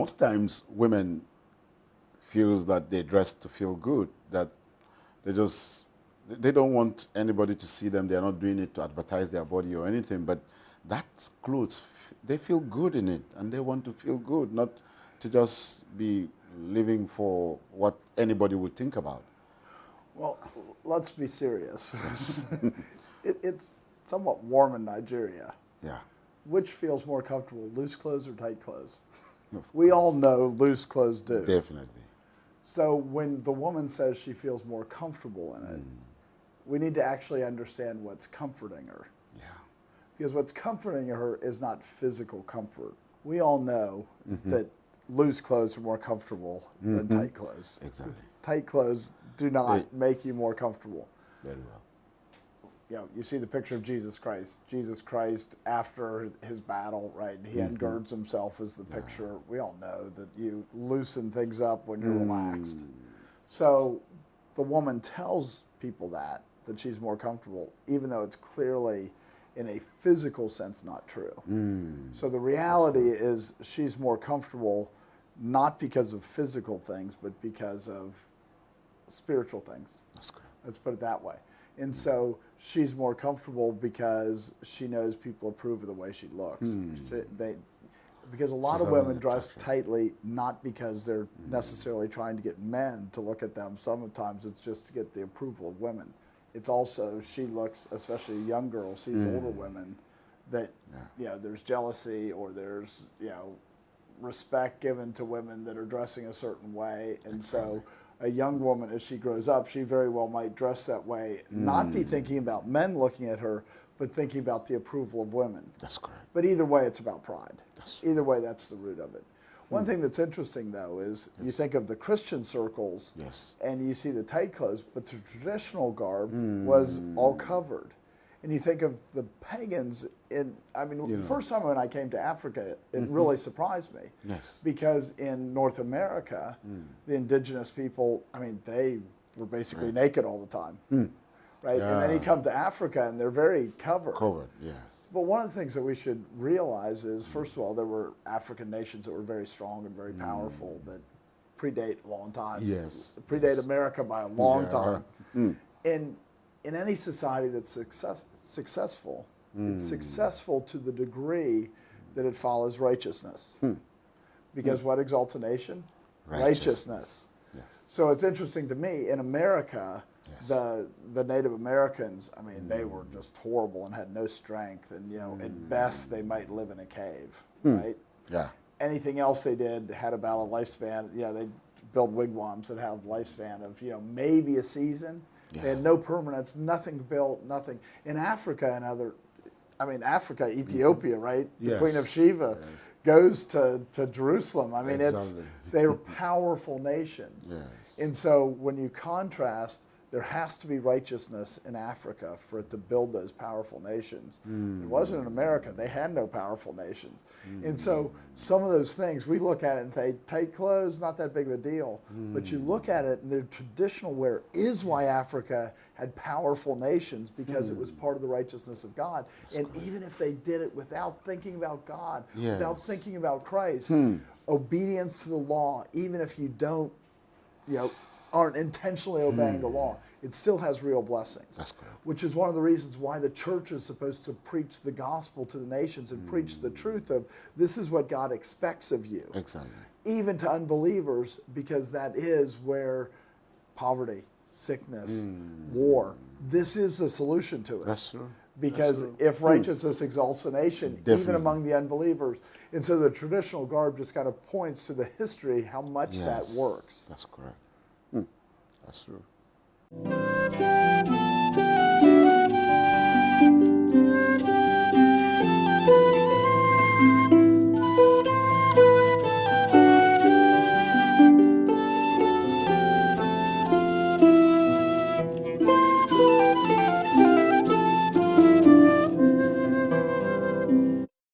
most times women feels that they dress to feel good, that they don't want anybody to see them. They're not doing it to advertise their body or anything, but that's clothes. They feel good in it, and they want to feel good, not to just be living for what anybody would think about. Well, let's be serious. Yes. It's somewhat warm in Nigeria. Yeah. Which feels more comfortable, loose clothes or tight clothes? We all know loose clothes do. Definitely. So when the woman says she feels more comfortable in it, we need to actually understand what's comforting her. Yeah. Because what's comforting her is not physical comfort. We all know that loose clothes are more comfortable than tight clothes. Exactly. Tight clothes do not make you more comfortable. Very well. You know, you see the picture of Jesus Christ. Jesus Christ, after his battle, right, he ungirds himself as the picture. We all know that you loosen things up when you're relaxed. So the woman tells people that she's more comfortable, even though it's clearly, in a physical sense, not true. So the reality is she's more comfortable not because of physical things, but because of spiritual things. That's correct. Let's put it that way. And so she's more comfortable because she knows people approve of the way she looks. Because a lot of women dress tightly, not because they're necessarily trying to get men to look at them. Sometimes it's just to get the approval of women. It's also, she looks, especially a young girl, sees older women, that you know, there's jealousy or there's, you know, respect given to women that are dressing a certain way. And so a young woman, as she grows up, she very well might dress that way, not be thinking about men looking at her, but thinking about the approval of women. That's correct. But either way, it's about pride. Either way, that's the root of it. One thing that's interesting, though, is you think of the Christian circles, and you see the tight clothes, but the traditional garb was all covered. And you think of the pagans, I mean, the first time when I came to Africa, it really surprised me. Yes. Because in North America, the indigenous people, I mean, they were basically naked all the time. Right? Yeah. And then you come to Africa, and they're very covered. Covered, yes. But one of the things that we should realize is, first of all, there were African nations that were very strong and very powerful that predate a long time. Yes. Predate America by a long time. In any society that's successful, it's successful to the degree that it follows righteousness. Because what exalts a nation? Righteousness. Yes. So it's interesting to me, in America, the Native Americans, I mean, they were just horrible and had no strength, and you know, at best they might live in a cave, right? Yeah. Anything else they did had about a lifespan. You know, they build wigwams that have a lifespan of, you know, maybe a season. They had no permanence, nothing built, nothing. In Africa and other, I mean, Africa, Ethiopia, right? The Queen of Sheba goes to Jerusalem. I mean, they're powerful nations. And so when you contrast, there has to be righteousness in Africa for it to build those powerful nations. It wasn't in America. They had no powerful nations. And so some of those things, we look at it and say, tight clothes, not that big of a deal. But you look at it, and the traditional wear is why Africa had powerful nations, because it was part of the righteousness of God. And even if they did it without thinking about God, without thinking about Christ, obedience to the law, even if you don't, you know, aren't intentionally obeying the law, it still has real blessings. That's correct. Which is one of the reasons why the church is supposed to preach the gospel to the nations and preach the truth of, this is what God expects of you. Exactly. Even to unbelievers, because that is where poverty, sickness, war, this is the solution to it. That's true. Because if righteousness exalts a nation, even among the unbelievers, and so the traditional garb just kind of points to the history, how much that works. That's correct. That's true.